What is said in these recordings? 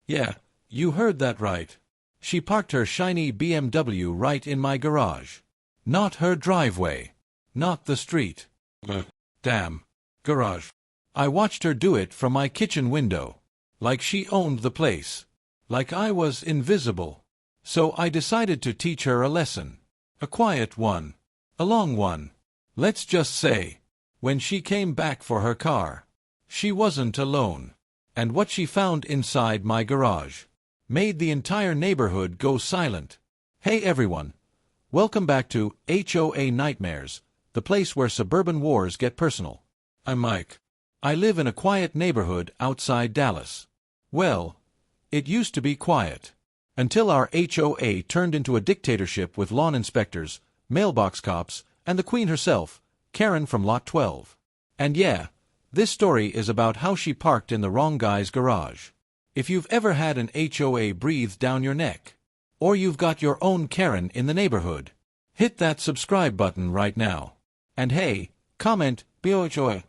Yeah, you heard that right. She parked her shiny BMW right in my garage. Not her driveway. Not the street. Damn. Garage. I watched her do it from my kitchen window. Like she owned the place. Like I was invisible. So I decided to teach her a lesson. A quiet one. A long one. Let's just say, when she came back for her car, she wasn't alone. And what she found inside my garage made the entire neighborhood go silent. Hey everyone. Welcome back to HOA Nightmares, the place where suburban wars get personal. I'm Mike. I live in a quiet neighborhood outside Dallas. Well, it used to be quiet. Until our HOA turned into a dictatorship with lawn inspectors, mailbox cops, and the queen herself, Karen from Lot 12. And yeah, this story is about how she parked in the wrong guy's garage. If you've ever had an HOA breathe down your neck, or you've got your own Karen in the neighborhood, hit that subscribe button right now. And hey, comment BOOO HOA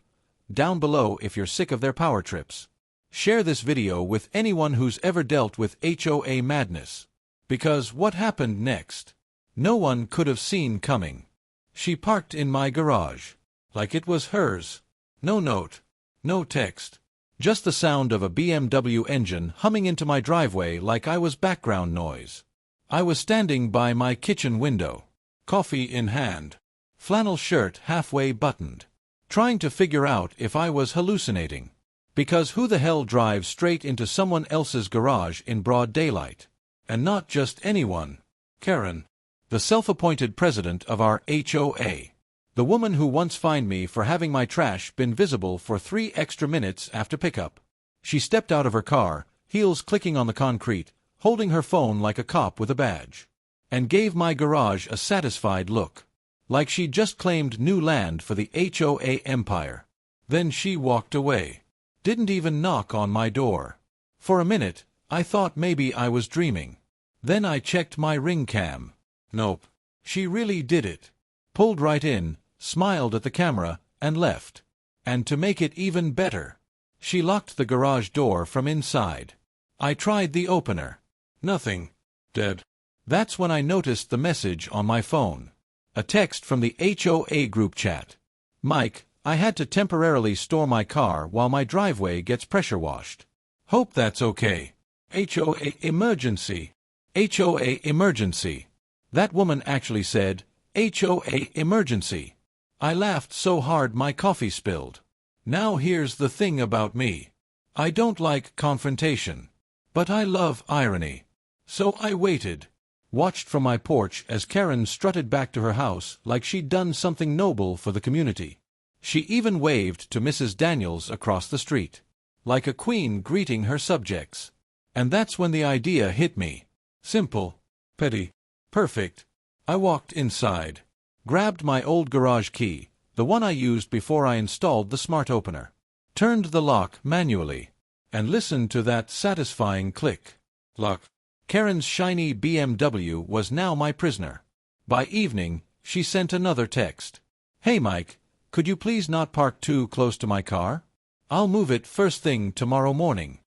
down below if you're sick of their power trips. Share this video with anyone who's ever dealt with HOA madness. Because what happened next, no one could have seen coming. She parked in my garage, like it was hers. No note, no text, just the sound of a BMW engine humming into my driveway like I was background noise. I was standing by my kitchen window, coffee in hand, flannel shirt halfway buttoned, trying to figure out if I was hallucinating. Because who the hell drives straight into someone else's garage in broad daylight? And not just anyone. Karen, the self-appointed president of our HOA. The woman who once fined me for having my trash bin visible for 3 extra minutes after pickup. She stepped out of her car, heels clicking on the concrete, holding her phone like a cop with a badge, and gave my garage a satisfied look, like she'd just claimed new land for the HOA empire. Then she walked away. Didn't even knock on my door. For a minute, I thought maybe I was dreaming. Then I checked my ring cam. Nope. She really did it. Pulled right in, smiled at the camera, and left. And to make it even better, she locked the garage door from inside. I tried the opener. Nothing. Dead. That's when I noticed the message on my phone. A text from the HOA group chat. Mike, I had to temporarily store my car while my driveway gets pressure washed. Hope that's okay. HOA emergency. HOA emergency. That woman actually said, HOA emergency. I laughed so hard my coffee spilled. Now here's the thing about me. I don't like confrontation. But I love irony. So I waited. Watched from my porch as Karen strutted back to her house like she'd done something noble for the community. She even waved to Mrs. Daniels across the street, like a queen greeting her subjects. And that's when the idea hit me. Simple, petty, perfect. I walked inside, grabbed my old garage key, the one I used before I installed the smart opener, turned the lock manually, and listened to that satisfying click. Lock. Karen's shiny BMW was now my prisoner. By evening, she sent another text. Hey Mike, could you please not park too close to my car? I'll move it first thing tomorrow morning.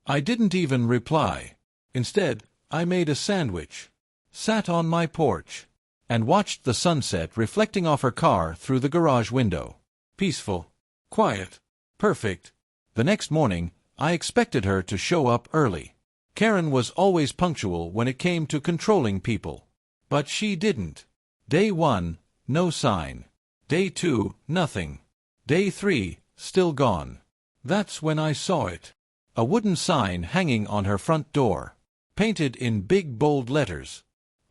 I didn't even reply. Instead, I made a sandwich, sat on my porch, and watched the sunset reflecting off her car through the garage window. Peaceful, quiet, perfect. The next morning, I expected her to show up early. Karen was always punctual when it came to controlling people. But she didn't. Day 1, no sign. Day 2, nothing. Day 3, still gone. That's when I saw it. A wooden sign hanging on her front door, painted in big bold letters.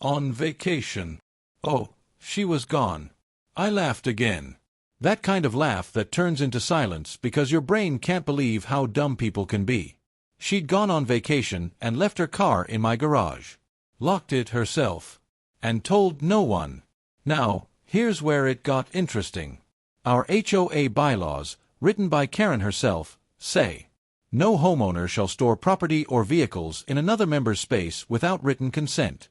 On vacation. Oh, she was gone. I laughed again. That kind of laugh that turns into silence because your brain can't believe how dumb people can be. She'd gone on vacation and left her car in my garage, locked it herself, and told no one. Now, here's where it got interesting. Our HOA bylaws, written by Karen herself, say, no homeowner shall store property or vehicles in another member's space without written consent.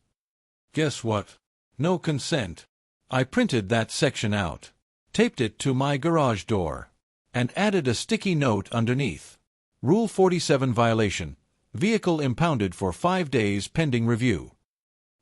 Guess what? No consent. I printed that section out, taped it to my garage door, and added a sticky note underneath. Rule 47 violation. Vehicle impounded for 5 days pending review.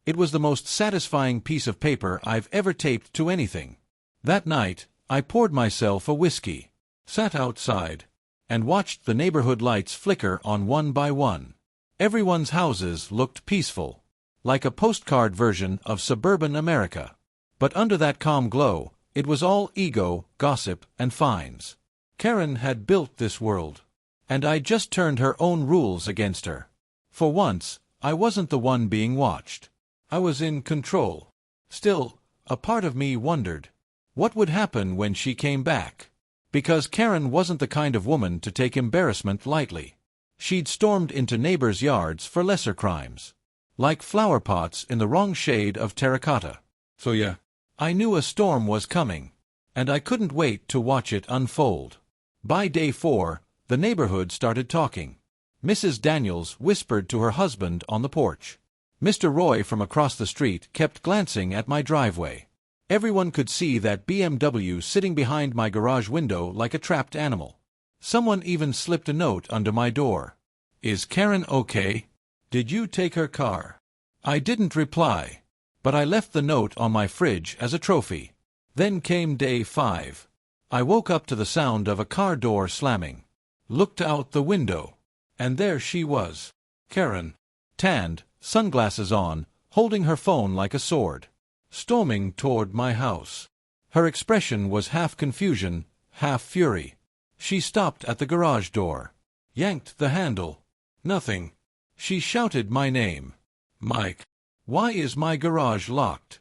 It was the most satisfying piece of paper I've ever taped to anything. That night, I poured myself a whiskey, sat outside, and watched the neighborhood lights flicker on one by one. Everyone's houses looked peaceful, like a postcard version of suburban America. But under that calm glow, it was all ego, gossip, and fines. Karen had built this world, and I just turned her own rules against her. For once, I wasn't the one being watched. I was in control. Still, a part of me wondered, what would happen when she came back? Because Karen wasn't the kind of woman to take embarrassment lightly. She'd stormed into neighbors' yards for lesser crimes, like flower pots in the wrong shade of terracotta. So yeah, I knew a storm was coming, and I couldn't wait to watch it unfold. By day 4, the neighborhood started talking. Mrs. Daniels whispered to her husband on the porch. Mr. Roy from across the street kept glancing at my driveway. Everyone could see that BMW sitting behind my garage window like a trapped animal. Someone even slipped a note under my door. "Is Karen okay? Did you take her car?" I didn't reply, but I left the note on my fridge as a trophy. Then came day 5. I woke up to the sound of a car door slamming. Looked out the window, and there she was. Karen, tanned, sunglasses on, holding her phone like a sword, storming toward my house. Her expression was half confusion, half fury. She stopped at the garage door, yanked the handle. Nothing. She shouted my name. "Mike, why is my garage locked?"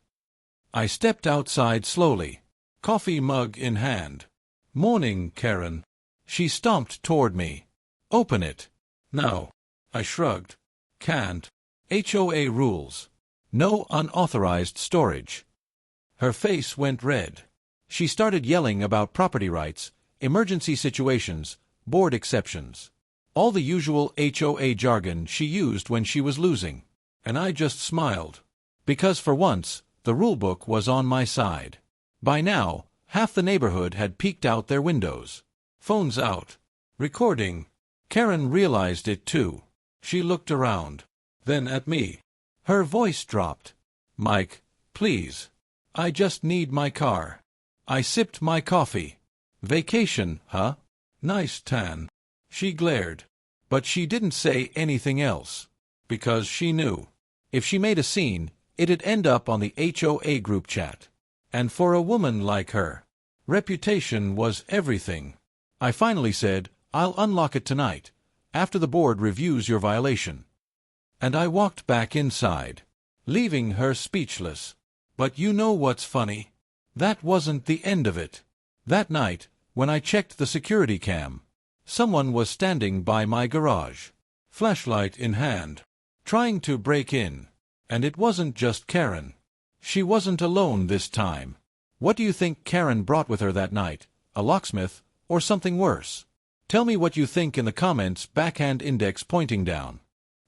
I stepped outside slowly, coffee mug in hand. "Morning, Karen." She stomped toward me. "Open it." "No." I shrugged. "Can't. HOA rules. No unauthorized storage." Her face went red. She started yelling about property rights, emergency situations, board exceptions. All the usual HOA jargon she used when she was losing. And I just smiled. Because for once, the rulebook was on my side. By now, half the neighborhood had peeked out their windows. Phones out. Recording. Karen realized it too. She looked around, then at me. Her voice dropped. "Mike, please. I just need my car." I sipped my coffee. "Vacation, huh? Nice tan." She glared. But she didn't say anything else. Because she knew. If she made a scene, it'd end up on the HOA group chat. And for a woman like her, reputation was everything. I finally said, "I'll unlock it tonight, after the board reviews your violation." And I walked back inside, leaving her speechless. But you know what's funny? That wasn't the end of it. That night, when I checked the security cam, someone was standing by my garage, flashlight in hand, trying to break in. And it wasn't just Karen. She wasn't alone this time. What do you think Karen brought with her that night? A locksmith, or something worse? Tell me what you think in the comments, backhand index pointing down.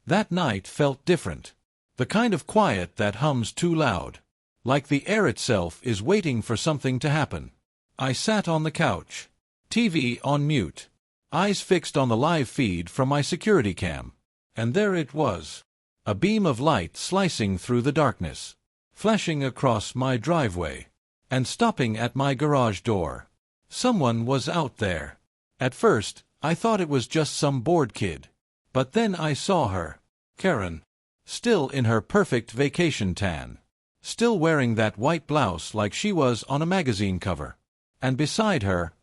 That night felt different. The kind of quiet that hums too loud. Like the air itself is waiting for something to happen. I sat on the couch, TV on mute, eyes fixed on the live feed from my security cam. And there it was. A beam of light slicing through the darkness, flashing across my driveway, and stopping at my garage door. Someone was out there. At first, I thought it was just some bored kid. But then I saw her, Karen, still in her perfect vacation tan, still wearing that white blouse like she was on a magazine cover. And beside her,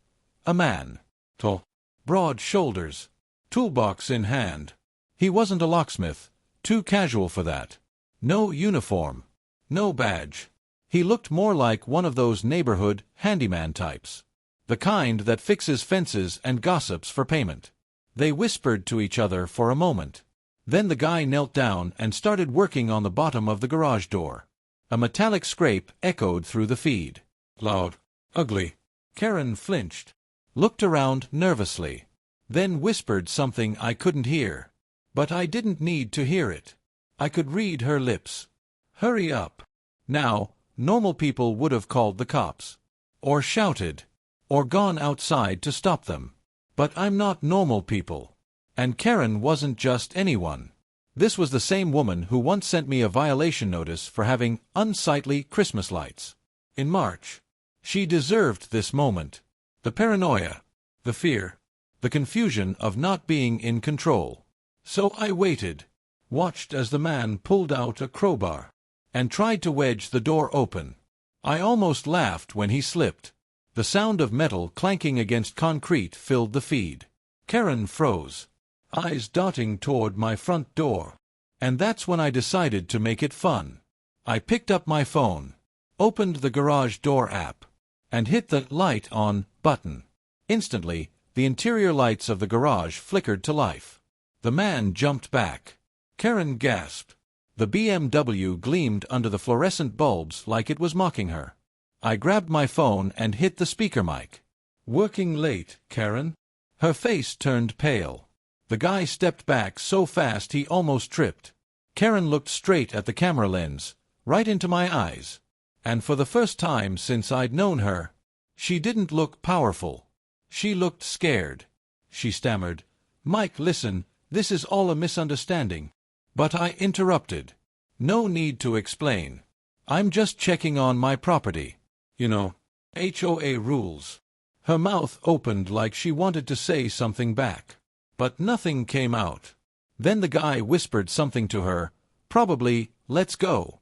a man, tall, broad shoulders, toolbox in hand. He wasn't a locksmith, too casual for that. No uniform, no badge. He looked more like one of those neighborhood handyman types. The kind that fixes fences and gossips for payment. They whispered to each other for a moment. Then the guy knelt down and started working on the bottom of the garage door. A metallic scrape echoed through the feed. Loud, ugly. Karen flinched, looked around nervously, then whispered something I couldn't hear. But I didn't need to hear it. I could read her lips. "Hurry up." Now, normal people would have called the cops, or shouted, or gone outside to stop them. But I'm not normal people. And Karen wasn't just anyone. This was the same woman who once sent me a violation notice for having unsightly Christmas lights. In March. She deserved this moment. The paranoia, the fear, the confusion of not being in control. So I waited, watched as the man pulled out a crowbar, and tried to wedge the door open. I almost laughed when he slipped. The sound of metal clanking against concrete filled the feed. Karen froze, eyes darting toward my front door. And that's when I decided to make it fun. I picked up my phone, opened the garage door app, and hit the light on button. Instantly, the interior lights of the garage flickered to life. The man jumped back. Karen gasped. The BMW gleamed under the fluorescent bulbs like it was mocking her. I grabbed my phone and hit the speaker mic. "Working late, Karen?" Her face turned pale. The guy stepped back so fast he almost tripped. Karen looked straight at the camera lens, right into my eyes. And for the first time since I'd known her, she didn't look powerful. She looked scared. She stammered, "Mike, listen, this is all a misunderstanding." But I interrupted. "No need to explain. I'm just checking on my property. You know, HOA rules." Her mouth opened like she wanted to say something back. But nothing came out. Then the guy whispered something to her, probably, "Let's go."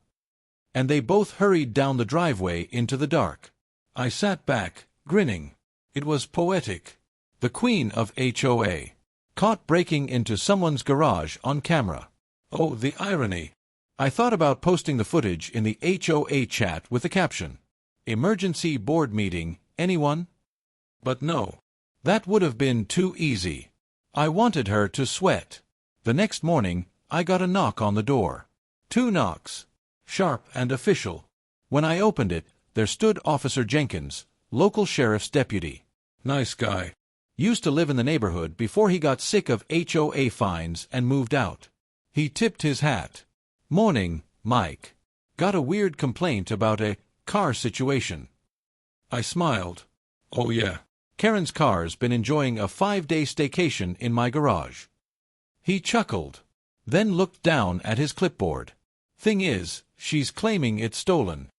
And they both hurried down the driveway into the dark. I sat back, grinning. It was poetic. The queen of HOA, caught breaking into someone's garage on camera. Oh, the irony. I thought about posting the footage in the HOA chat with the caption, "Emergency board meeting, anyone?" But no. That would have been too easy. I wanted her to sweat. The next morning, I got a knock on the door. 2 knocks. Sharp and official. When I opened it, there stood Officer Jenkins, local sheriff's deputy. Nice guy. Used to live in the neighborhood before he got sick of HOA fines and moved out. He tipped his hat. "Morning, Mike. Got a weird complaint about a car situation." I smiled. "Oh yeah. Karen's car's been enjoying a 5-day staycation in my garage." He chuckled, then looked down at his clipboard. "Thing is, she's claiming it's stolen."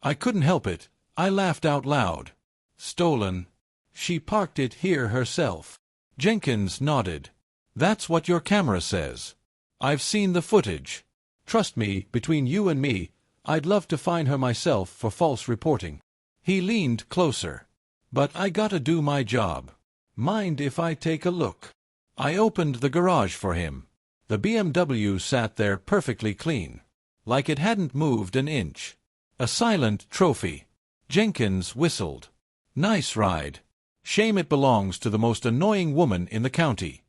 I couldn't help it. I laughed out loud. "Stolen? She parked it here herself." Jenkins nodded. "That's what your camera says. I've seen the footage. Trust me, between you and me, I'd love to fine her myself for false reporting." He leaned closer. "But I gotta do my job. Mind if I take a look?" I opened the garage for him. The BMW sat there perfectly clean, like it hadn't moved an inch. A silent trophy. Jenkins whistled. "Nice ride. Shame it belongs to the most annoying woman in the county."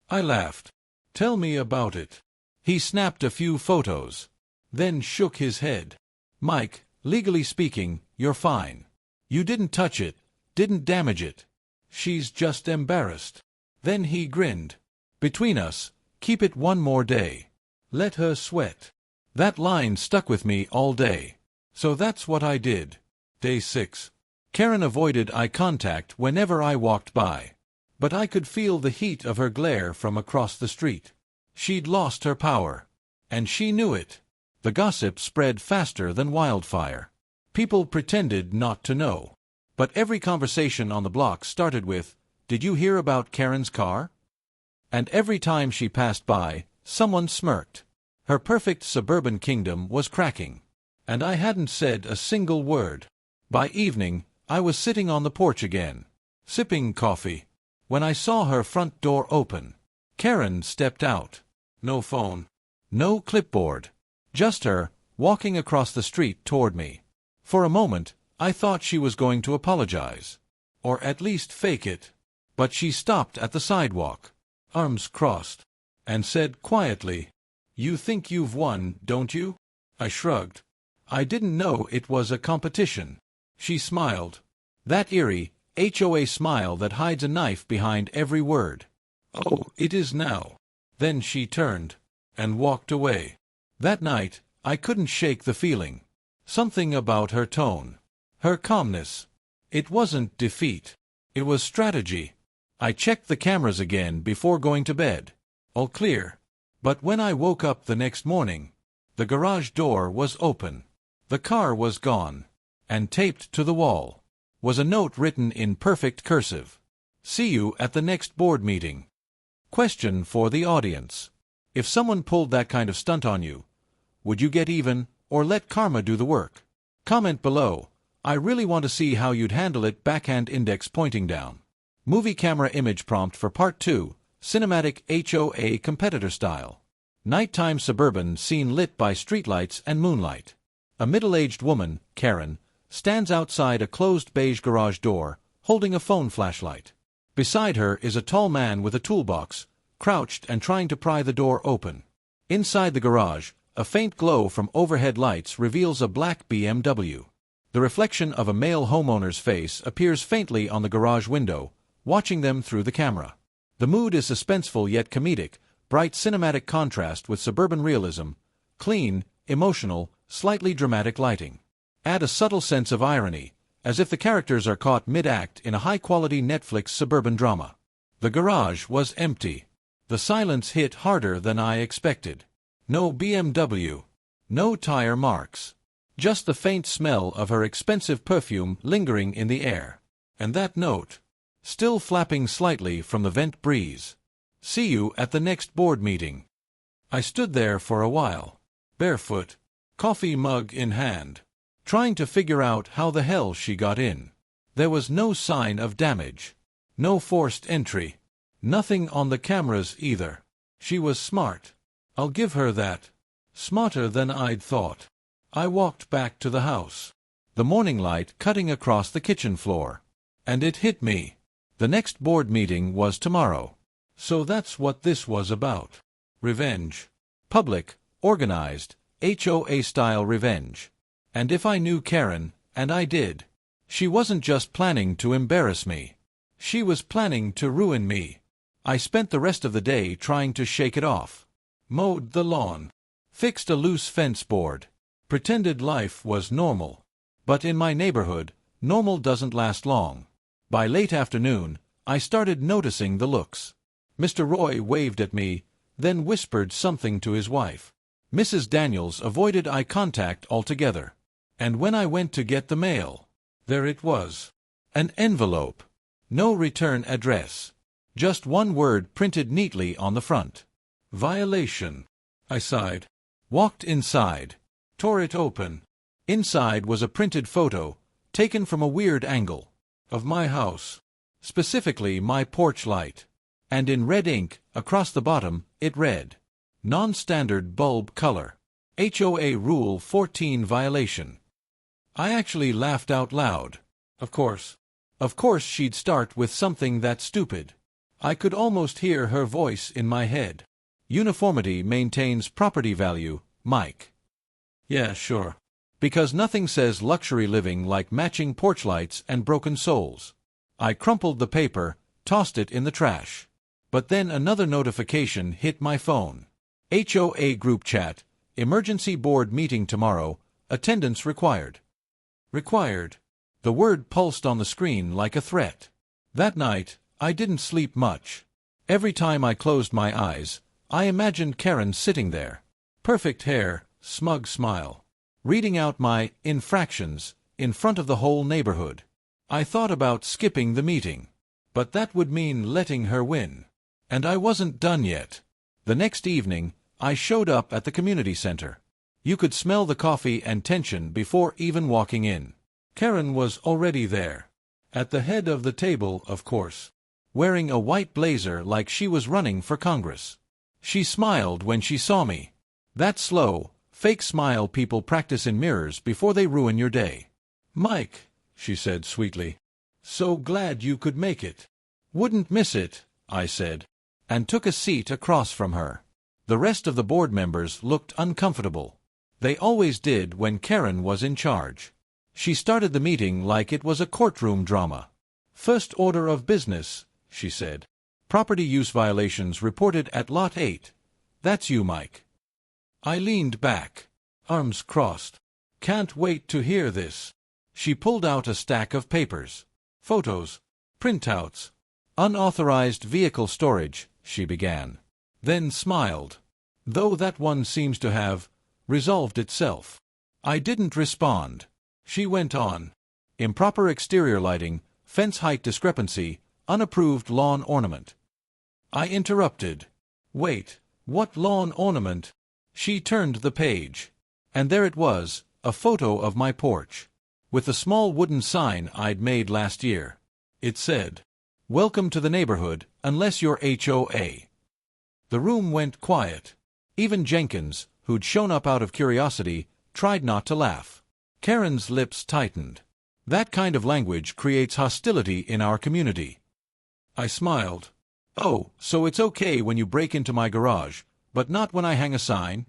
I laughed. "Tell me about it." He snapped a few photos, then shook his head. "Mike, legally speaking, you're fine. You didn't touch it, didn't damage it. She's just embarrassed." Then he grinned. "Between us, keep it one more day. Let her sweat." That line stuck with me all day. So that's what I did. Day 6. Karen avoided eye contact whenever I walked by. But I could feel the heat of her glare from across the street. She'd lost her power. And she knew it. The gossip spread faster than wildfire. People pretended not to know. But every conversation on the block started with, "Did you hear about Karen's car?" And every time she passed by, someone smirked. Her perfect suburban kingdom was cracking. And I hadn't said a single word. By evening, I was sitting on the porch again, sipping coffee, when I saw her front door open. Karen stepped out. No phone. No clipboard. Just her, walking across the street toward me. For a moment, I thought she was going to apologize. Or at least fake it. But she stopped at the sidewalk, arms crossed, and said quietly, "You think you've won, don't you?" I shrugged. I didn't know it was a competition. She smiled. That eerie, HOA smile that hides a knife behind every word. "Oh, it is now." Then she turned and walked away. That night, I couldn't shake the feeling. Something about her tone. Her calmness. It wasn't defeat. It was strategy. I checked the cameras again before going to bed. All clear. But when I woke up the next morning, the garage door was open. The car was gone. And taped to the wall was a note written in perfect cursive. See you at the next board meeting. Question for the audience. If someone pulled that kind of stunt on you, would you get even, or let karma do the work? Comment below. I really want to see how you'd handle it. Backhand index pointing down. Movie camera image prompt for part 2, cinematic HOA competitor style. Nighttime suburban scene lit by streetlights and moonlight. A middle-aged woman, Karen, stands outside a closed beige garage door, holding a phone flashlight. Beside her is a tall man with a toolbox, crouched and trying to pry the door open. Inside the garage, a faint glow from overhead lights reveals a black BMW. The reflection of a male homeowner's face appears faintly on the garage window, watching them through the camera. The mood is suspenseful yet comedic, bright cinematic contrast with suburban realism, clean, emotional, slightly dramatic lighting. Add a subtle sense of irony, as if the characters are caught mid-act in a high-quality Netflix suburban drama. The garage was empty. The silence hit harder than I expected. No BMW. No tire marks. Just the faint smell of her expensive perfume lingering in the air. And that note, still flapping slightly from the vent breeze. See you at the next board meeting. I stood there for a while, barefoot, coffee mug in hand, trying to figure out how the hell she got in. There was no sign of damage. No forced entry. Nothing on the cameras either. She was smart. I'll give her that. Smarter than I'd thought. I walked back to the house. The morning light cutting across the kitchen floor. And it hit me. The next board meeting was tomorrow. So that's what this was about. Revenge. Public, organized, HOA-style revenge. And if I knew Karen, and I did, she wasn't just planning to embarrass me. She was planning to ruin me. I spent the rest of the day trying to shake it off. Mowed the lawn. Fixed a loose fence board. Pretended life was normal. But in my neighborhood, normal doesn't last long. By late afternoon, I started noticing the looks. Mr. Roy waved at me, then whispered something to his wife. Mrs. Daniels avoided eye contact altogether. And when I went to get the mail, there it was. An envelope. No return address. Just one word printed neatly on the front. Violation. I sighed. Walked inside. Tore it open. Inside was a printed photo, taken from a weird angle, of my house. Specifically my porch light. And in red ink, across the bottom, it read, Non-standard bulb color. HOA Rule 14 violation. I actually laughed out loud. Of course. Of course she'd start with something that stupid. I could almost hear her voice in my head. Uniformity maintains property value, Mike. Yeah, sure. Because nothing says luxury living like matching porch lights and broken souls. I crumpled the paper, tossed it in the trash. But then another notification hit my phone. HOA group chat, emergency board meeting tomorrow, attendance required. Required. The word pulsed on the screen like a threat. That night, I didn't sleep much. Every time I closed my eyes, I imagined Karen sitting there. Perfect hair, smug smile. Reading out my infractions in front of the whole neighborhood. I thought about skipping the meeting. But that would mean letting her win. And I wasn't done yet. The next evening, I showed up at the community center. You could smell the coffee and tension before even walking in. Karen was already there. At the head of the table, of course. Wearing a white blazer like she was running for Congress. She smiled when she saw me. That slow, fake smile people practice in mirrors before they ruin your day. Mike, she said sweetly. So glad you could make it. Wouldn't miss it, I said. And took a seat across from her. The rest of the board members looked uncomfortable. They always did when Karen was in charge. She started the meeting like it was a courtroom drama. First order of business, she said. Property use violations reported at Lot 8. That's you, Mike. I leaned back, arms crossed. Can't wait to hear this. She pulled out a stack of papers. Photos. Printouts. Unauthorized vehicle storage, she began. Then smiled. Though that one seems to have resolved itself. I didn't respond. She went on. Improper exterior lighting, fence height discrepancy, unapproved lawn ornament. I interrupted. Wait, what lawn ornament? She turned the page. And there it was, a photo of my porch. With a small wooden sign I'd made last year. It said, "Welcome to the neighborhood, unless you're HOA." The room went quiet. Even Jenkins, who'd shown up out of curiosity, tried not to laugh. Karen's lips tightened. That kind of language creates hostility in our community. I smiled. Oh, so it's okay when you break into my garage, but not when I hang a sign?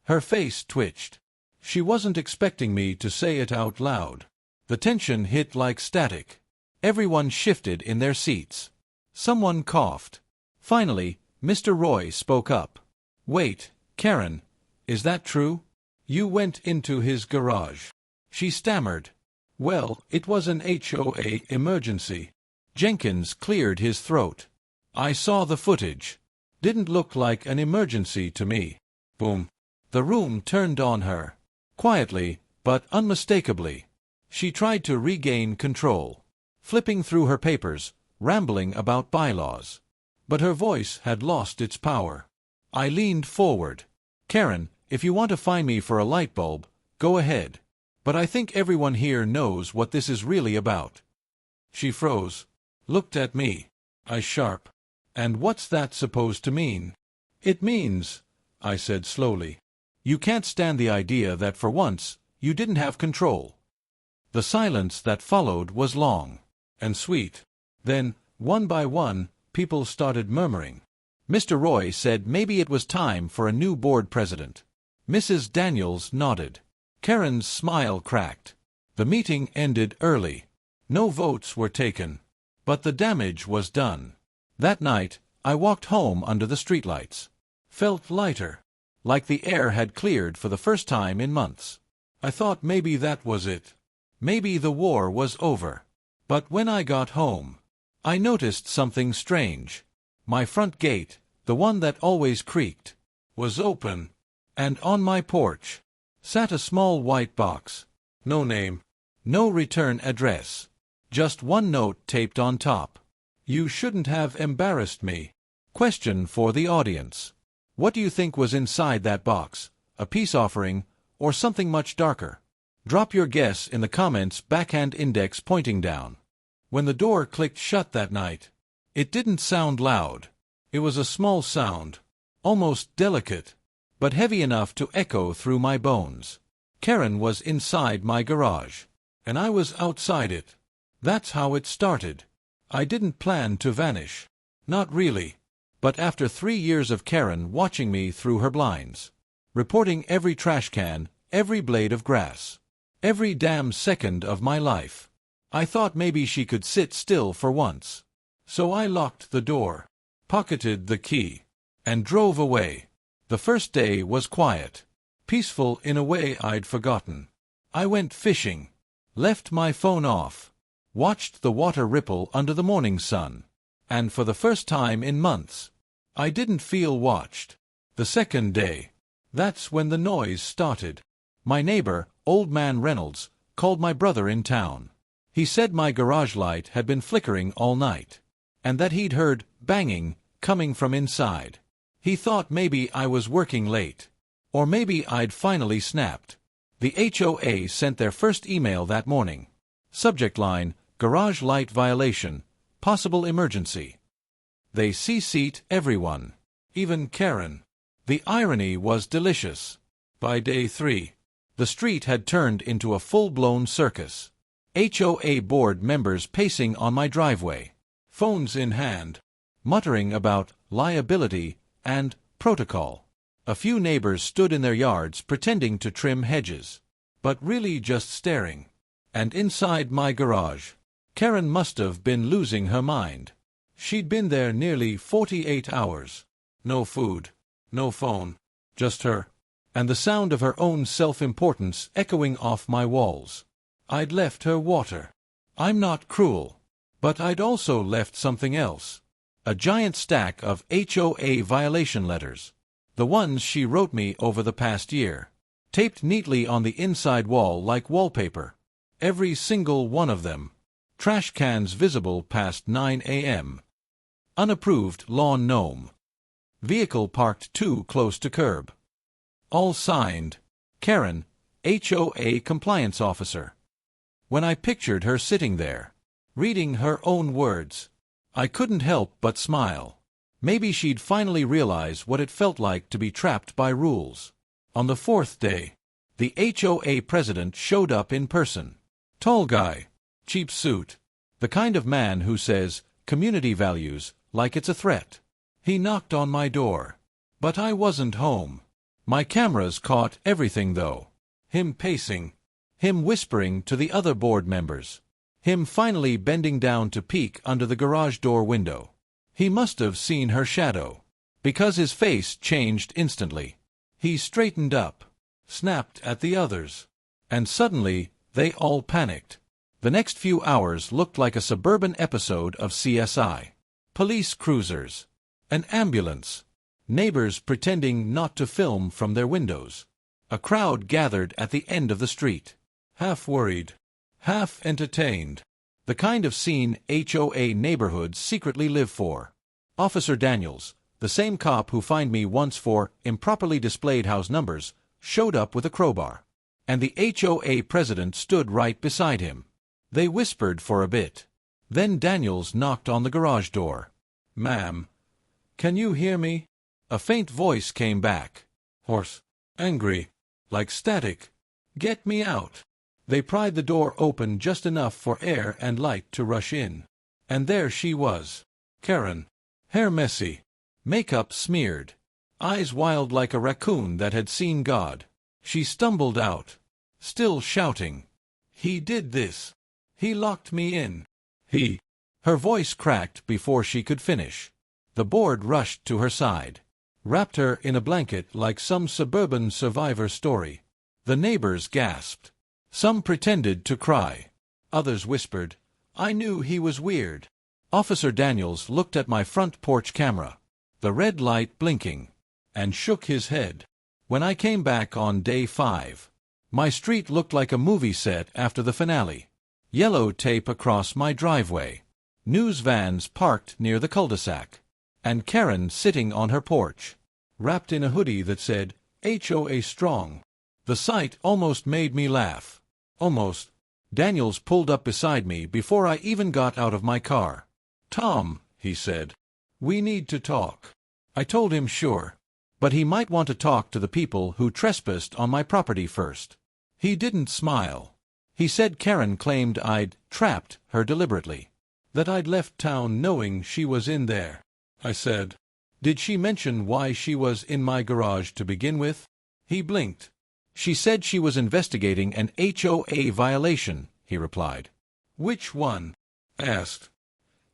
Her face twitched. She wasn't expecting me to say it out loud. The tension hit like static. Everyone shifted in their seats. Someone coughed. Finally, Mr. Roy spoke up. Wait, Karen, is that true? You went into his garage. She stammered. Well, it was an HOA emergency. Jenkins cleared his throat. I saw the footage. Didn't look like an emergency to me. Boom. The room turned on her. Quietly, but unmistakably. She tried to regain control. Flipping through her papers, rambling about bylaws. But her voice had lost its power. I leaned forward. Karen, if you want to find me for a light bulb, go ahead. But I think everyone here knows what this is really about. She froze. Looked at me. I sharp. And what's that supposed to mean? It means, I said slowly, you can't stand the idea that for once, you didn't have control. The silence that followed was long and sweet. Then, one by one, people started murmuring. Mr. Roy said maybe it was time for a new board president. Mrs. Daniels nodded. Karen's smile cracked. The meeting ended early. No votes were taken. But the damage was done. That night, I walked home under the streetlights. Felt lighter. Like the air had cleared for the first time in months. I thought maybe that was it. Maybe the war was over. But when I got home, I noticed something strange. My front gate, the one that always creaked, was open. And on my porch sat a small white box. No name. No return address. Just one note taped on top. You shouldn't have embarrassed me. Question for the audience. What do you think was inside that box? A peace offering, or something much darker? Drop your guess in the comments, backhand index pointing down. When the door clicked shut that night, it didn't sound loud. It was a small sound, almost delicate, but heavy enough to echo through my bones. Karen was inside my garage, and I was outside it. That's how it started. I didn't plan to vanish. Not really. But after 3 years of Karen watching me through her blinds, reporting every trash can, every blade of grass, every damn second of my life, I thought maybe she could sit still for once. So I locked the door, pocketed the key, and drove away. The first day was quiet, peaceful in a way I'd forgotten. I went fishing, left my phone off, watched the water ripple under the morning sun, and for the first time in months, I didn't feel watched. The second day, that's when the noise started. My neighbor, Old Man Reynolds, called my brother in town. He said my garage light had been flickering all night, and that he'd heard banging coming from inside. He thought maybe I was working late, or maybe I'd finally snapped. The HOA sent their first email that morning. Subject line, garage light violation, possible emergency. They CC'd everyone, even Karen. The irony was delicious. By day 3, the street had turned into a full-blown circus. HOA board members pacing on my driveway, phones in hand, muttering about liability and protocol. A few neighbors stood in their yards pretending to trim hedges, but really just staring. And inside my garage, Karen must have been losing her mind. She'd been there nearly 48 hours. No food, no phone, just her, and the sound of her own self-importance echoing off my walls. I'd left her water. I'm not cruel, But I'd also left something else. A giant stack of HOA violation letters. The ones she wrote me over the past year. Taped neatly on the inside wall like wallpaper. Every single one of them. Trash cans visible past 9 a.m. Unapproved lawn gnome. Vehicle parked too close to curb. All signed, Karen, HOA Compliance Officer. When I pictured her sitting there, reading her own words, I couldn't help but smile. Maybe she'd finally realize what it felt like to be trapped by rules. On the fourth day, the HOA president showed up in person. Tall guy, cheap suit. The kind of man who says community values like it's a threat. He knocked on my door. But I wasn't home. My cameras caught everything though. Him pacing. Him whispering to the other board members. Him finally bending down to peek under the garage door window. He must have seen her shadow, because his face changed instantly. He straightened up, snapped at the others, and suddenly they all panicked. The next few hours looked like a suburban episode of CSI. Police cruisers, an ambulance, neighbors pretending not to film from their windows. A crowd gathered at the end of the street, half worried, half entertained. The kind of scene HOA neighborhoods secretly live for. Officer Daniels, the same cop who fined me once for improperly displayed house numbers, showed up with a crowbar. And the HOA president stood right beside him. They whispered for a bit. Then Daniels knocked on the garage door. "Ma'am, can you hear me?" A faint voice came back. Hoarse, angry, like static. "Get me out." They pried the door open just enough for air and light to rush in. And there she was. Karen. Hair messy. Makeup smeared. Eyes wild like a raccoon that had seen God. She stumbled out, still shouting. "He did this. He locked me in. He—" Her voice cracked before she could finish. The board rushed to her side. Wrapped her in a blanket like some suburban survivor story. The neighbors gasped. Some pretended to cry. Others whispered, "I knew he was weird." Officer Daniels looked at my front porch camera, the red light blinking, and shook his head. When I came back on day 5, my street looked like a movie set after the finale. Yellow tape across my driveway. News vans parked near the cul-de-sac. And Karen sitting on her porch, wrapped in a hoodie that said, HOA Strong. The sight almost made me laugh. Almost. Daniels pulled up beside me before I even got out of my car. "Tom," he said, "we need to talk." I told him sure. But he might want to talk to the people who trespassed on my property first. He didn't smile. He said Karen claimed I'd trapped her deliberately. That I'd left town knowing she was in there. I said, "Did she mention why she was in my garage to begin with?" He blinked. "She said she was investigating an HOA violation," he replied. "Which one?" I asked.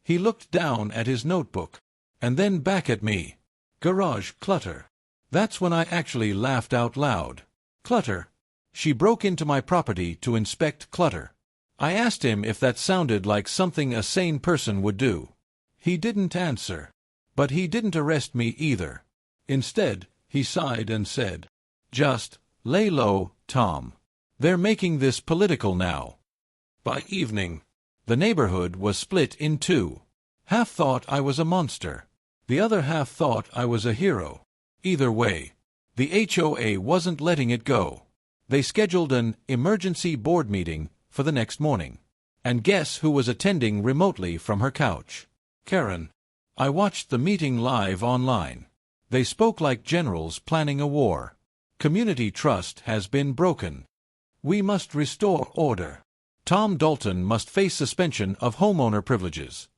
He looked down at his notebook, and then back at me. "Garage clutter." That's when I actually laughed out loud. Clutter. She broke into my property to inspect clutter. I asked him if that sounded like something a sane person would do. He didn't answer. But he didn't arrest me either. Instead, he sighed and said, "Just lay low, Tom. They're making this political now." By evening, the neighborhood was split in two. Half thought I was a monster. The other half thought I was a hero. Either way, the HOA wasn't letting it go. They scheduled an emergency board meeting for the next morning. And guess who was attending remotely from her couch? Karen. I watched the meeting live online. They spoke like generals planning a war. Community trust has been broken. We must restore order. Tom Dalton must face suspension of homeowner privileges.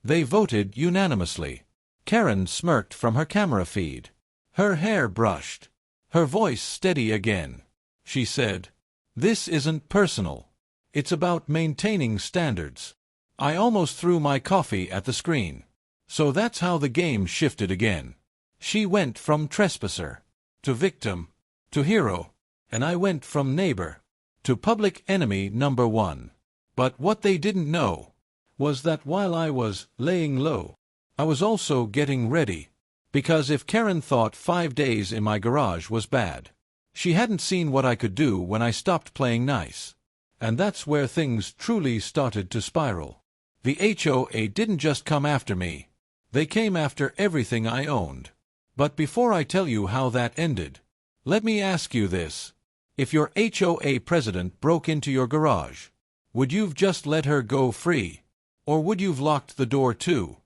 They voted unanimously. Karen smirked from her camera feed. Her hair brushed. Her voice steady again. She said, "This isn't personal. It's about maintaining standards." I almost threw my coffee at the screen. So that's how the game shifted again. She went from trespasser to victim to hero, and I went from neighbor to public enemy number one. But what they didn't know was that while I was laying low, I was also getting ready. Because if Karen thought 5 days in my garage was bad, she hadn't seen what I could do when I stopped playing nice. And that's where things truly started to spiral. The HOA didn't just come after me. They came after everything I owned. But before I tell you how that ended, let me ask you this. If your HOA president broke into your garage, would you've just let her go free? Or would you've locked the door too?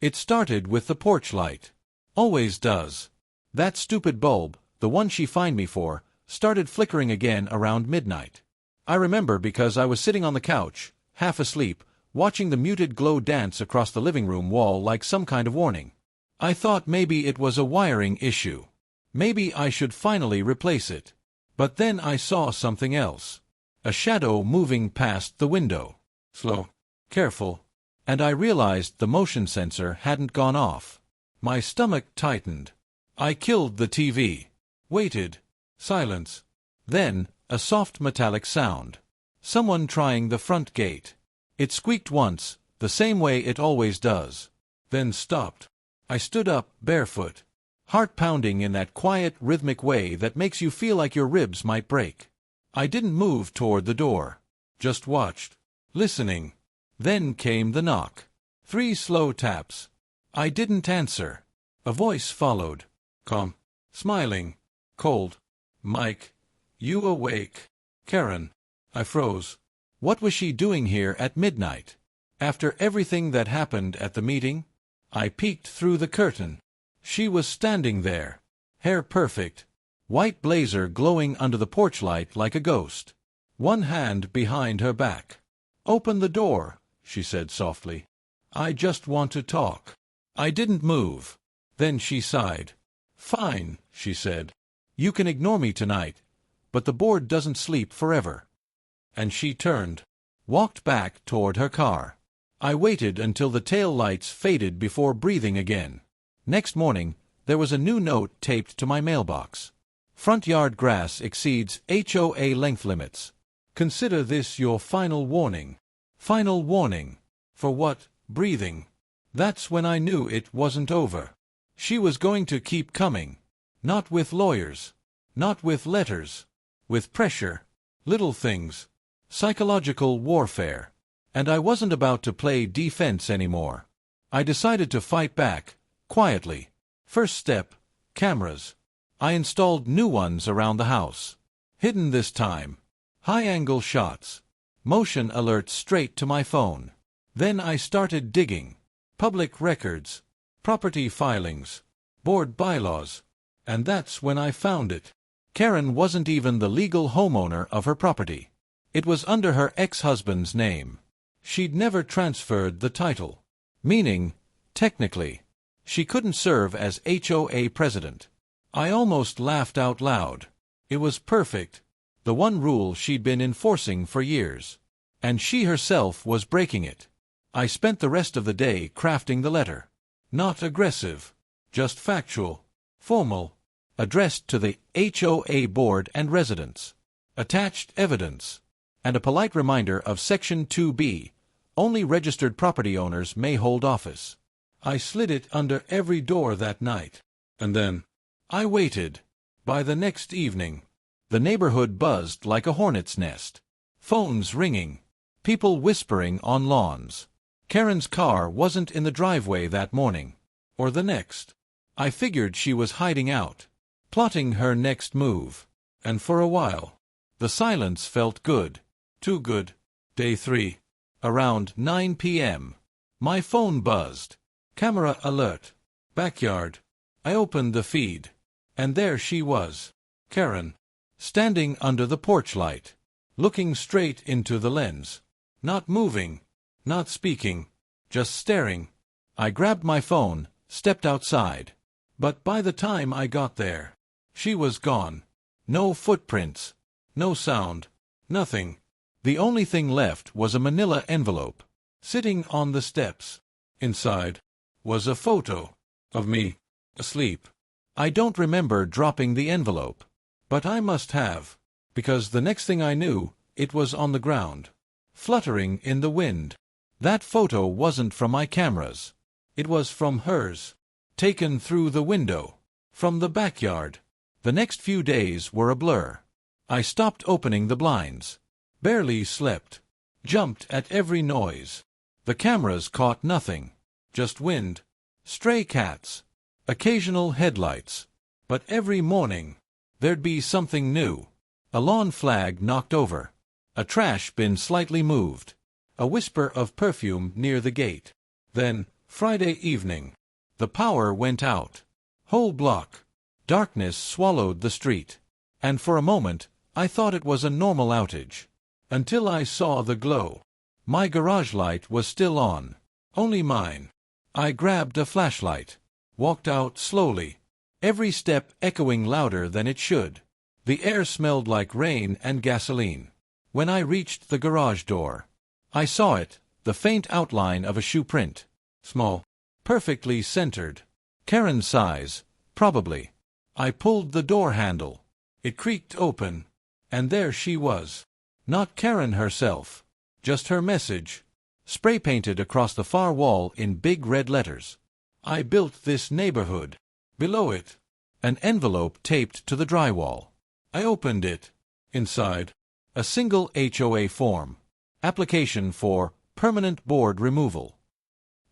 It started with the porch light. Always does. That stupid bulb, the one she fined me for, started flickering again around midnight. I remember because I was sitting on the couch, half asleep, watching the muted glow dance across the living room wall like some kind of warning. I thought maybe it was a wiring issue. Maybe I should finally replace it. But then I saw something else. A shadow moving past the window. Slow. Careful. And I realized the motion sensor hadn't gone off. My stomach tightened. I killed the TV. Waited. Silence. Then, a soft metallic sound. Someone trying the front gate. It squeaked once, the same way it always does. Then stopped. I stood up, barefoot. Heart pounding in that quiet, rhythmic way that makes you feel like your ribs might break. I didn't move toward the door. Just watched. Listening. Then came the knock. 3 slow taps. I didn't answer. A voice followed. Calm. Smiling. Cold. Mike. You awake? Karen. I froze. What was she doing here at midnight? After everything that happened at the meeting? I peeked through the curtain. She was standing there. Hair perfect. White blazer glowing under the porch light like a ghost. One hand behind her back. Open the door, she said softly. I just want to talk. I didn't move. Then she sighed. Fine, she said. You can ignore me tonight, but the board doesn't sleep forever. And she turned, walked back toward her car. I waited until the tail lights faded before breathing again. Next morning, there was a new note taped to my mailbox. Front yard grass exceeds HOA length limits. Consider this your final warning. Final warning. For what? Breathing. That's when I knew it wasn't over. She was going to keep coming. Not with lawyers. Not with letters. With pressure. Little things. Psychological warfare. And I wasn't about to play defense anymore. I decided to fight back, quietly. First step, cameras. I installed new ones around the house. Hidden this time. High-angle shots. Motion alerts straight to my phone. Then I started digging. Public records. Property filings. Board bylaws. And that's when I found it. Karen wasn't even the legal homeowner of her property. It was under her ex-husband's name. She'd never transferred the title. Meaning, technically, she couldn't serve as HOA president. I almost laughed out loud. It was perfect. The one rule she'd been enforcing for years. And she herself was breaking it. I spent the rest of the day crafting the letter. Not aggressive. Just factual. Formal. Addressed to the HOA board and residents. Attached evidence. And a polite reminder of Section 2B. Only registered property owners may hold office. I slid it under every door that night. And then, I waited. By the next evening, the neighborhood buzzed like a hornet's nest. Phones ringing. People whispering on lawns. Karen's car wasn't in the driveway that morning. Or the next. I figured she was hiding out. Plotting her next move. And for a while, the silence felt good. Too good. Day 3. Around 9 p.m. My phone buzzed. Camera alert. Backyard. I opened the feed. And there she was. Karen. Standing under the porch light. Looking straight into the lens. Not moving. Not speaking. Just staring. I grabbed my phone, stepped outside. But by the time I got there, she was gone. No footprints. No sound. Nothing. The only thing left was a manila envelope, sitting on the steps. Inside was a photo of me, asleep. I don't remember dropping the envelope, but I must have, because the next thing I knew, it was on the ground, fluttering in the wind. That photo wasn't from my cameras. It was from hers. Taken through the window. From the backyard. The next few days were a blur. I stopped opening the blinds. Barely slept. Jumped at every noise. The cameras caught nothing. Just wind. Stray cats. Occasional headlights. But every morning, there'd be something new. A lawn flag knocked over. A trash bin slightly moved. A whisper of perfume near the gate. Then, Friday evening, the power went out. Whole block. Darkness swallowed the street. And for a moment, I thought it was a normal outage. Until I saw the glow. My garage light was still on. Only mine. I grabbed a flashlight. Walked out slowly. Every step echoing louder than it should. The air smelled like rain and gasoline. When I reached the garage door, I saw it, the faint outline of a shoe print. Small. Perfectly centered. Karen's size, probably. I pulled the door handle. It creaked open. And there she was. Not Karen herself. Just her message. Spray-painted across the far wall in big red letters. I built this neighborhood. Below it, an envelope taped to the drywall. I opened it. Inside, a single HOA form. Application for permanent board removal.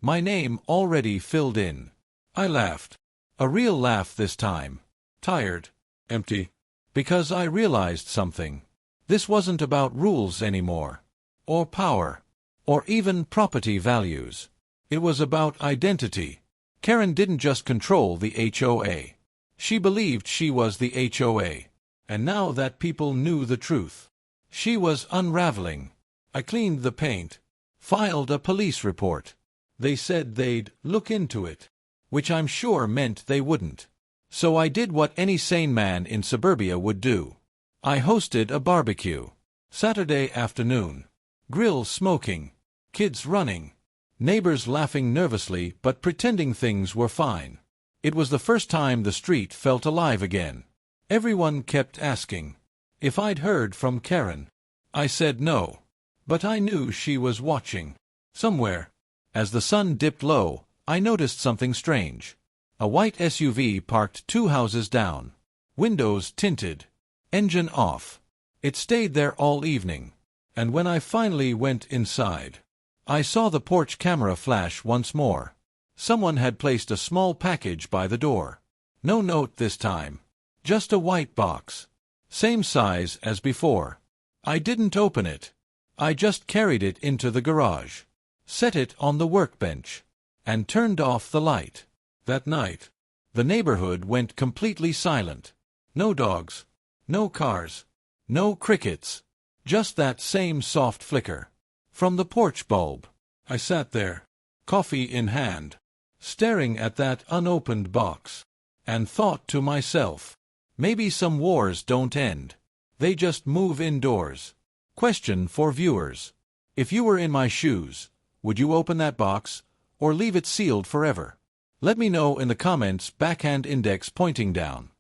My name already filled in. I laughed. A real laugh this time. Tired. Empty. Because I realized something. This wasn't about rules anymore. Or power. Or even property values. It was about identity. Karen didn't just control the HOA. She believed she was the HOA. And now that people knew the truth, she was unraveling. I cleaned the paint. Filed a police report. They said they'd look into it. Which I'm sure meant they wouldn't. So I did what any sane man in suburbia would do. I hosted a barbecue. Saturday afternoon. Grill smoking. Kids running. Neighbors laughing nervously but pretending things were fine. It was the first time the street felt alive again. Everyone kept asking if I'd heard from Karen. I said no. But I knew she was watching. Somewhere. As the sun dipped low, I noticed something strange. A white SUV parked 2 houses down. Windows tinted. Engine off. It stayed there all evening. And when I finally went inside, I saw the porch camera flash once more. Someone had placed a small package by the door. No note this time. Just a white box. Same size as before. I didn't open it. I just carried it into the garage. Set it on the workbench. And turned off the light. That night, the neighborhood went completely silent. No dogs. No cars. No crickets. Just that same soft flicker. From the porch bulb. I sat there, coffee in hand, staring at that unopened box, and thought to myself, maybe some wars don't end. They just move indoors. Question for viewers. If you were in my shoes, would you open that box, or leave it sealed forever? Let me know in the comments, backhand index pointing down.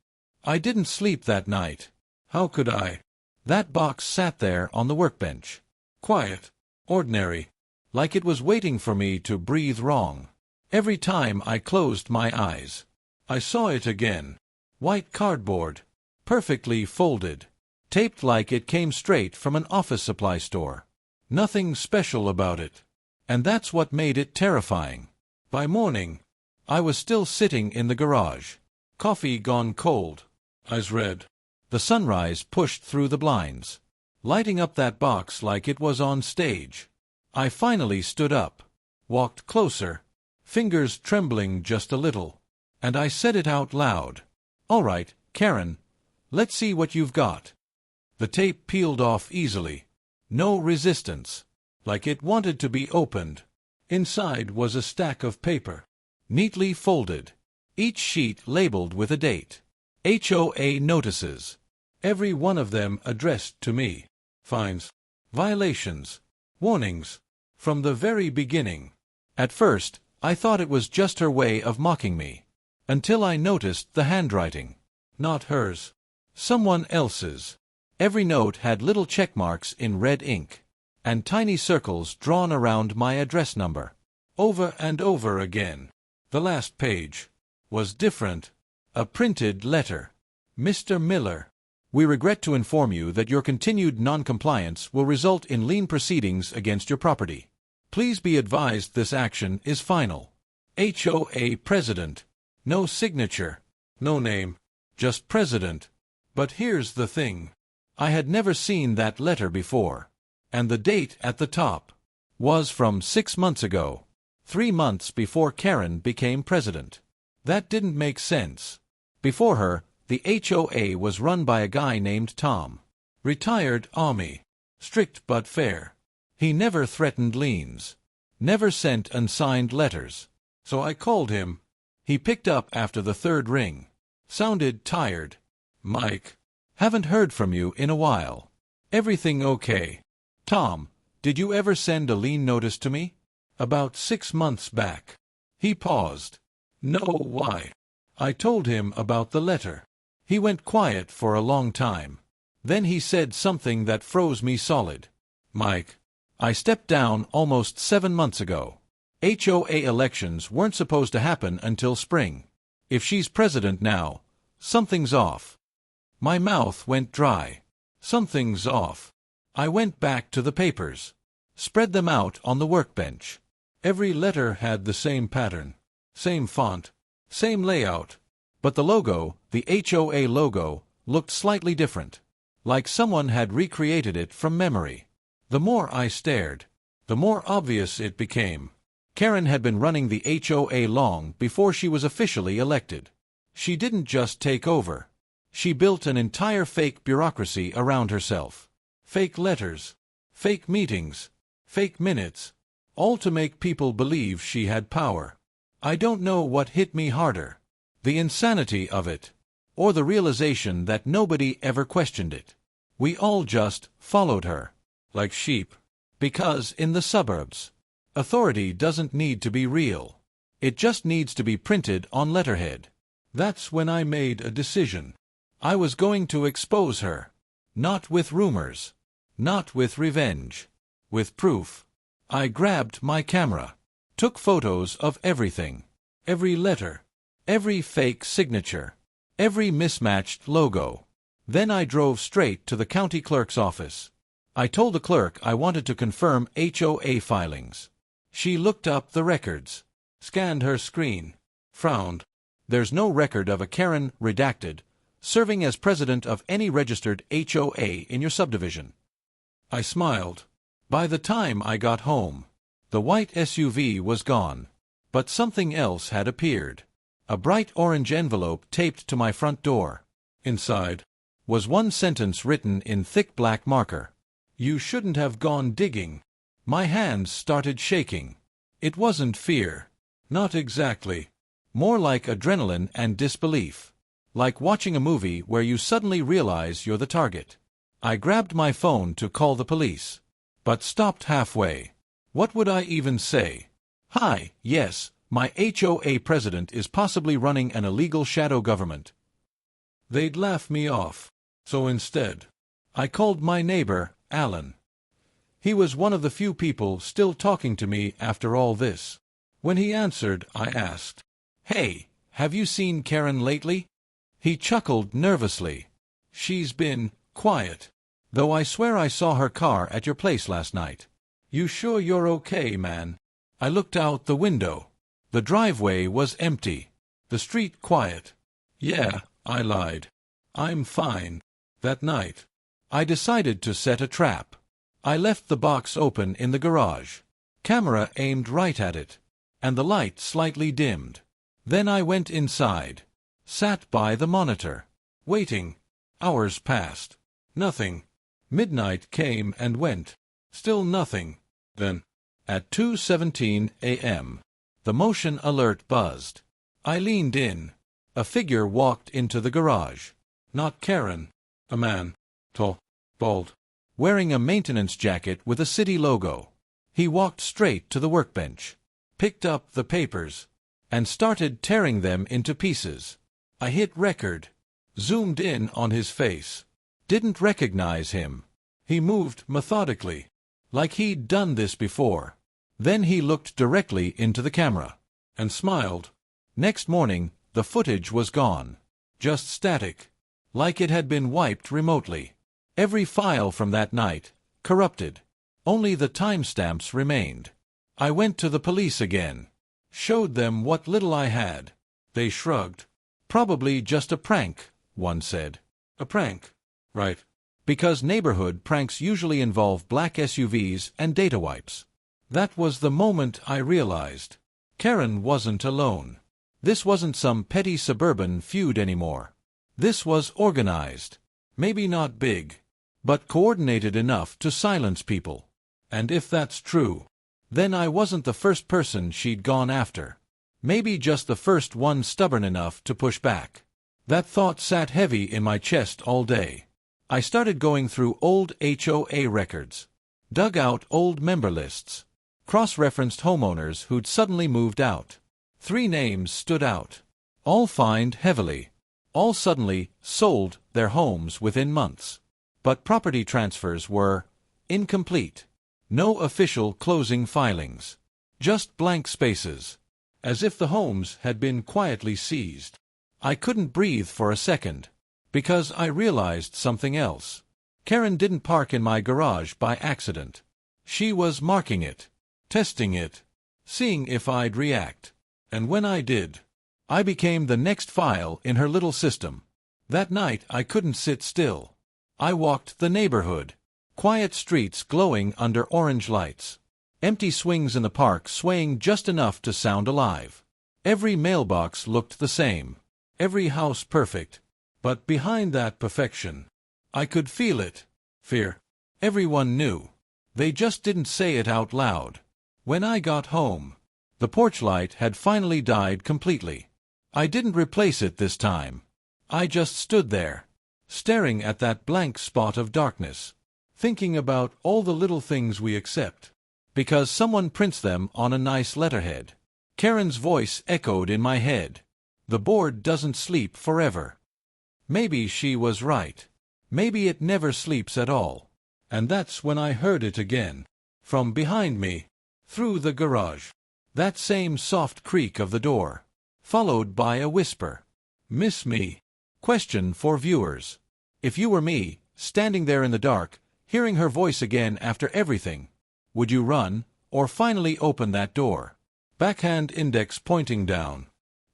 I didn't sleep that night. How could I? That box sat there on the workbench. Quiet. Ordinary. Like it was waiting for me to breathe wrong. Every time I closed my eyes, I saw it again. White cardboard. Perfectly folded. Taped like it came straight from an office supply store. Nothing special about it. And that's what made it terrifying. By morning, I was still sitting in the garage. Coffee gone cold. Eyes red. The sunrise pushed through the blinds, lighting up that box like it was on stage. I finally stood up, walked closer, fingers trembling just a little, and I said it out loud. "All right, Karen, let's see what you've got." The tape peeled off easily. No resistance. Like it wanted to be opened. Inside was a stack of paper, neatly folded, each sheet labeled with a date. HOA notices. Every one of them addressed to me. Fines. Violations. Warnings. From the very beginning. At first, I thought it was just her way of mocking me. Until I noticed the handwriting. Not hers. Someone else's. Every note had little check marks in red ink. and tiny circles drawn around my address number. Over and over again. The last page was different. A printed letter. Mr. Miller, we regret to inform you that your continued non-compliance will result in lien proceedings against your property. Please be advised this action is final. HOA President. No signature. No name. Just President. But here's the thing. I had never seen that letter before. And the date at the top was from 6 months ago. 3 months before Karen became president. That didn't make sense. Before her, the HOA was run by a guy named Tom. Retired Army. Strict but fair. He never threatened liens. Never sent unsigned letters. So I called him. He picked up after the 3rd ring. Sounded tired. Mike, haven't heard from you in a while. Everything okay? Tom, did you ever send a lien notice to me? About 6 months back. He paused. No, why? I told him about the letter. He went quiet for a long time. Then he said something that froze me solid. Mike, I stepped down almost 7 months ago. HOA elections weren't supposed to happen until spring. If she's president now, something's off. My mouth went dry. Something's off. I went back to the papers. Spread them out on the workbench. Every letter had the same pattern. Same font. Same layout. But the logo, the HOA logo, looked slightly different. Like someone had recreated it from memory. The more I stared, the more obvious it became. Karen had been running the HOA long before she was officially elected. She didn't just take over. She built an entire fake bureaucracy around herself. Fake letters. Fake meetings. Fake minutes. All to make people believe she had power. I don't know what hit me harder. The insanity of it. Or the realization that nobody ever questioned it. We all just followed her. Like sheep. Because in the suburbs, authority doesn't need to be real. It just needs to be printed on letterhead. That's when I made a decision. I was going to expose her. Not with rumors. Not with revenge. With proof. I grabbed my camera. Took photos of everything. Every letter. Every fake signature. Every mismatched logo. Then I drove straight to the county clerk's office. I told the clerk I wanted to confirm HOA filings. She looked up the records. Scanned her screen. Frowned. There's no record of a Karen, redacted, serving as president of any registered HOA in your subdivision. I smiled. By the time I got home, the white SUV was gone. But something else had appeared. A bright orange envelope taped to my front door. Inside was one sentence written in thick black marker. You shouldn't have gone digging. My hands started shaking. It wasn't fear. Not exactly. More like adrenaline and disbelief. Like watching a movie where you suddenly realize you're the target. I grabbed my phone to call the police. But stopped halfway. What would I even say? Hi, yes, my HOA president is possibly running an illegal shadow government. They'd laugh me off. So instead, I called my neighbor, Alan. He was one of the few people still talking to me after all this. When he answered, I asked, Hey, have you seen Karen lately? He chuckled nervously. She's been quiet. Though I swear I saw her car at your place last night. You sure you're okay, man? I looked out the window. The driveway was empty. The street quiet. Yeah, I lied. I'm fine. That night, I decided to set a trap. I left the box open in the garage. Camera aimed right at it. And the light slightly dimmed. Then I went inside. Sat by the monitor. Waiting. Hours passed. Nothing. Midnight came and went. Still nothing. Then, at 2:17 a.m., the motion alert buzzed. I leaned in. A figure walked into the garage. Not Karen. A man. Tall. Bald. Wearing a maintenance jacket with a city logo. He walked straight to the workbench. Picked up the papers. And started tearing them into pieces. I hit record. Zoomed in on his face. Didn't recognize him. He moved methodically. like he'd done this before. Then he looked directly into the camera and smiled. Next morning, the footage was gone. Just static, like it had been wiped remotely. Every file from that night, corrupted. Only the timestamps remained. I went to the police again. Showed them what little I had. They shrugged. Probably just a prank, one said. A prank? Right. Because neighborhood pranks usually involve black SUVs and data wipes. That was the moment I realized. Karen wasn't alone. This wasn't some petty suburban feud anymore. This was organized. Maybe not big, but coordinated enough to silence people. And if that's true, then I wasn't the first person she'd gone after. Maybe just the first one stubborn enough to push back. That thought sat heavy in my chest all day. I started going through old HOA records. Dug out old member lists. Cross-referenced homeowners who'd suddenly moved out. 3 names stood out. All fined heavily. All suddenly sold their homes within months. But property transfers were incomplete. No official closing filings. Just blank spaces. As if the homes had been quietly seized. I couldn't breathe for a second. Because I realized something else. Karen didn't park in my garage by accident. She was marking it. Testing it. Seeing if I'd react. And when I did, I became the next file in her little system. That night I couldn't sit still. I walked the neighborhood. Quiet streets glowing under orange lights. Empty swings in the park swaying just enough to sound alive. Every mailbox looked the same. Every house perfect. But behind that perfection, I could feel it. Fear. Everyone knew. They just didn't say it out loud. When I got home, the porch light had finally died completely. I didn't replace it this time. I just stood there, staring at that blank spot of darkness, thinking about all the little things we accept, because someone prints them on a nice letterhead. Karen's voice echoed in my head. The board doesn't sleep forever. Maybe she was right. Maybe it never sleeps at all. And that's when I heard it again. From behind me. Through the garage. That same soft creak of the door. Followed by a whisper. Miss me? Question for viewers. If you were me, standing there in the dark, hearing her voice again after everything, would you run, or finally open that door? Backhand index pointing down.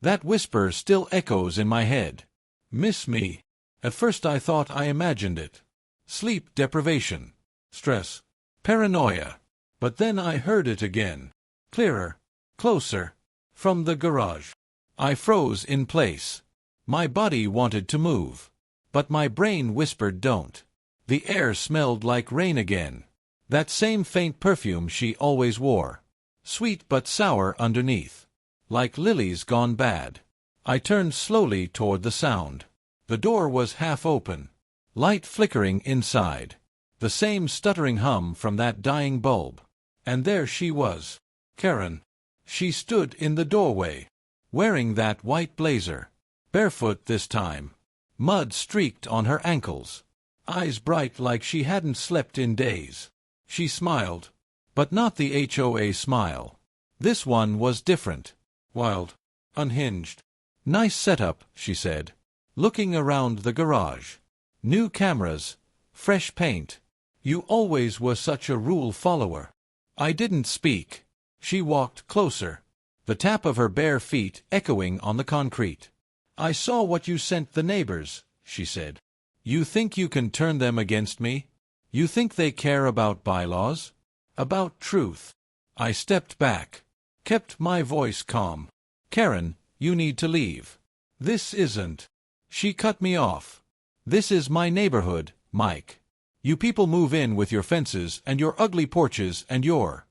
That whisper still echoes in my head. Miss me. At first I thought I imagined it. Sleep deprivation. Stress. Paranoia. But then I heard it again. Clearer. Closer. From the garage. I froze in place. My body wanted to move. But my brain whispered don't. The air smelled like rain again. That same faint perfume she always wore. Sweet but sour underneath. Like lilies gone bad. I turned slowly toward the sound. The door was half open. Light flickering inside. The same stuttering hum from that dying bulb. And there she was. Karen. She stood in the doorway. Wearing that white blazer. Barefoot this time. Mud streaked on her ankles. Eyes bright like she hadn't slept in days. She smiled. But not the HOA smile. This one was different. Wild. Unhinged. Nice setup, she said. Looking around the garage. New cameras. Fresh paint. You always were such a rule follower. I didn't speak. She walked closer. The tap of her bare feet echoing on the concrete. I saw what you sent the neighbors, she said. You think you can turn them against me? You think they care about bylaws? About truth? I stepped back. Kept my voice calm. Karen, you need to leave. This isn't. She cut me off. This is my neighborhood, Mike. You people move in with your fences and your ugly porches and your...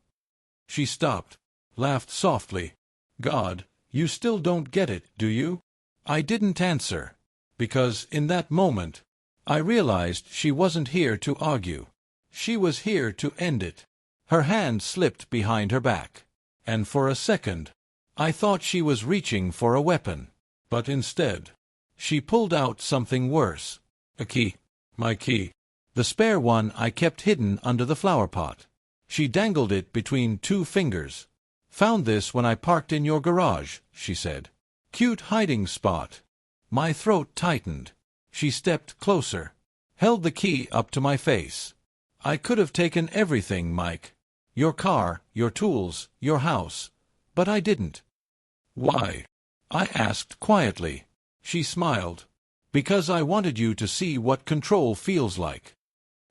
She stopped. Laughed softly. God, you still don't get it, do you? I didn't answer. Because in that moment, I realized she wasn't here to argue. She was here to end it. Her hand slipped behind her back. And for a second, I thought she was reaching for a weapon. But instead, she pulled out something worse. A key. My key. The spare one I kept hidden under the flower pot. She dangled it between two fingers. "Found this when I parked in your garage," she said. "Cute hiding spot." My throat tightened. She stepped closer, held the key up to my face. "I could have taken everything, Mike. Your car, your tools, your house. But I didn't." "Why?" I asked quietly. She smiled. "Because I wanted you to see what control feels like."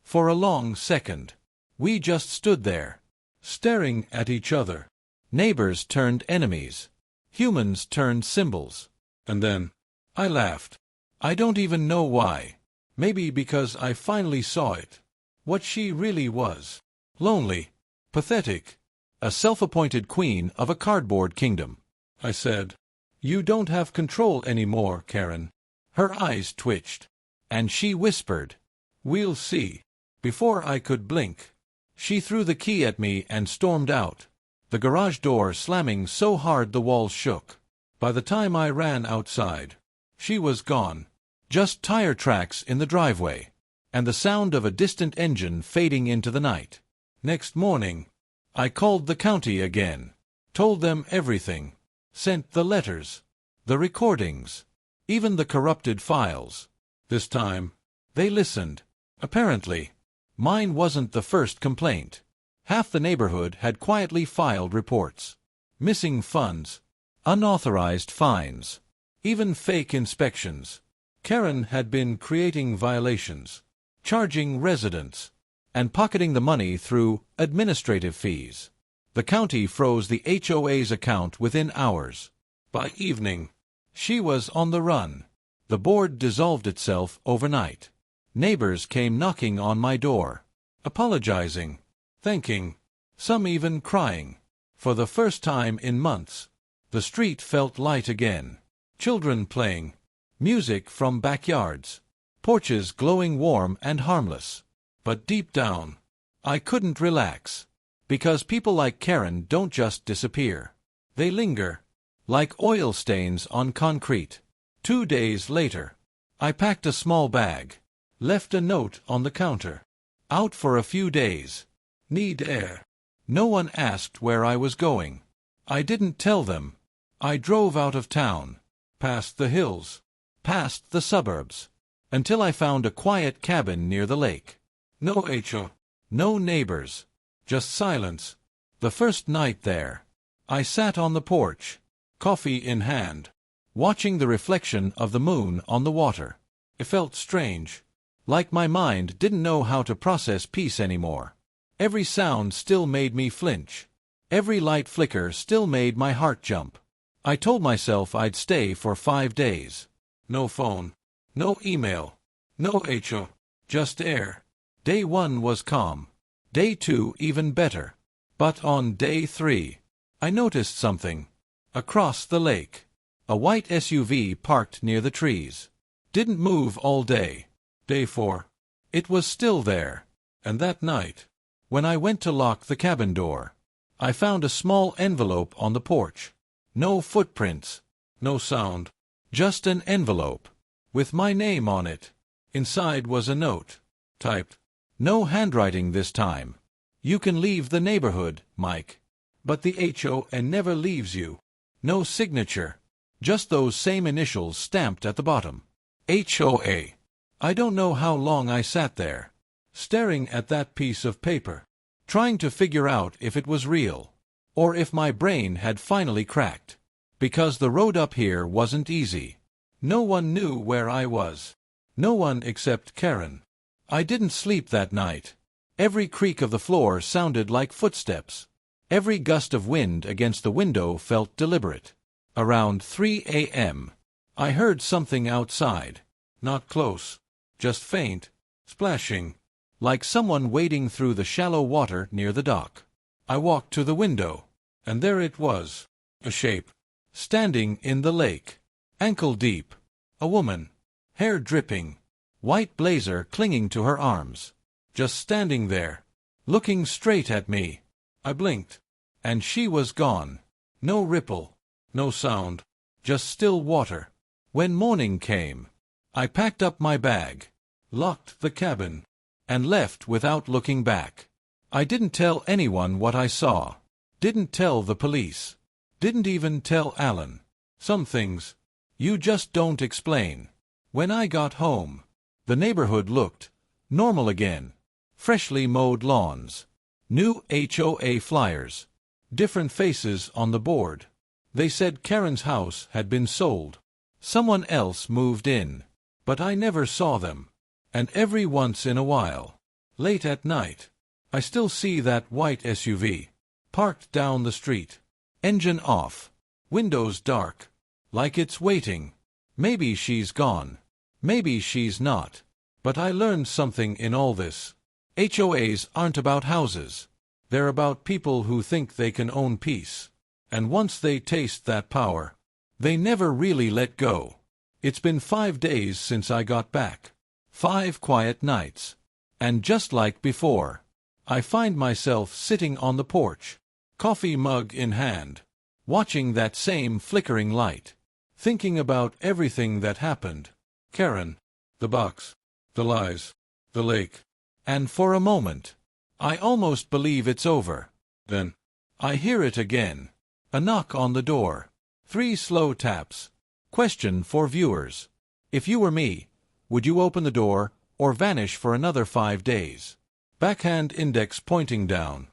For a long second, we just stood there, staring at each other. Neighbors turned enemies. Humans turned symbols. And then, I laughed. I don't even know why. Maybe because I finally saw it. What she really was. Lonely. Pathetic. A self-appointed queen of a cardboard kingdom. I said, "You don't have control anymore, Karen." Her eyes twitched. And she whispered, "We'll see." Before I could blink, she threw the key at me and stormed out, the garage door slamming so hard the walls shook. By the time I ran outside, she was gone. Just tire tracks in the driveway, and the sound of a distant engine fading into the night. Next morning, I called the county again, told them everything, sent the letters, the recordings, even the corrupted files. This time, they listened. Apparently, mine wasn't the first complaint. Half the neighborhood had quietly filed reports. Missing funds, unauthorized fines, even fake inspections. Karen had been creating violations, charging residents, and pocketing the money through administrative fees. The county froze the HOA's account within hours. By evening, she was on the run. The board dissolved itself overnight. Neighbors came knocking on my door, apologizing, thanking, some even crying. For the first time in months, the street felt light again. Children playing, music from backyards, porches glowing warm and harmless. But deep down, I couldn't relax. Because people like Karen don't just disappear. They linger, like oil stains on concrete. 2 days later, I packed a small bag, left a note on the counter. Out for a few days. Need air. No one asked where I was going. I didn't tell them. I drove out of town, past the hills, past the suburbs, until I found a quiet cabin near the lake. No HOA, no neighbors, just silence. The first night there, I sat on the porch, coffee in hand, watching the reflection of the moon on the water. It felt strange, like my mind didn't know how to process peace anymore. Every sound still made me flinch. Every light flicker still made my heart jump. I told myself I'd stay for 5 days. No phone, no email, no HOA, just air. Day 1 was calm. Day 2 even better. But on day 3, I noticed something. Across the lake, a white SUV parked near the trees. Didn't move all day. Day 4, it was still there. And that night, when I went to lock the cabin door, I found a small envelope on the porch. No footprints, no sound, just an envelope, with my name on it. Inside was a note, typed. No handwriting this time. You can leave the neighborhood, Mike. But the HOA never leaves you. No signature, just those same initials stamped at the bottom. HOA. I don't know how long I sat there, staring at that piece of paper, trying to figure out if it was real, or if my brain had finally cracked. Because the road up here wasn't easy. No one knew where I was. No one except Karen. I didn't sleep that night. Every creak of the floor sounded like footsteps. Every gust of wind against the window felt deliberate. Around 3 a.m., I heard something outside. Not close, just faint, splashing, like someone wading through the shallow water near the dock. I walked to the window, and there it was, a shape, standing in the lake, ankle deep, a woman, hair dripping, white blazer clinging to her arms, just standing there, looking straight at me. I blinked, and she was gone. No ripple, no sound, just still water. When morning came, I packed up my bag, locked the cabin, and left without looking back. I didn't tell anyone what I saw. Didn't tell the police. Didn't even tell Alan. Some things you just don't explain. When I got home, the neighborhood looked normal again. Freshly mowed lawns. New HOA flyers. Different faces on the board. They said Karen's house had been sold. Someone else moved in. But I never saw them. And every once in a while, late at night, I still see that white SUV, parked down the street. Engine off. Windows dark. Like it's waiting. Maybe she's gone. Maybe she's not. But I learned something in all this. HOAs aren't about houses. They're about people who think they can own peace. And once they taste that power, they never really let go. It's been 5 days since I got back. 5 quiet nights. And just like before, I find myself sitting on the porch, coffee mug in hand, watching that same flickering light, thinking about everything that happened. Karen, the box, the lies, the lake. And for a moment, I almost believe it's over. Then, I hear it again. A knock on the door. 3 slow taps. Question for viewers. If you were me, would you open the door, or vanish for another 5 days? Backhand index pointing down.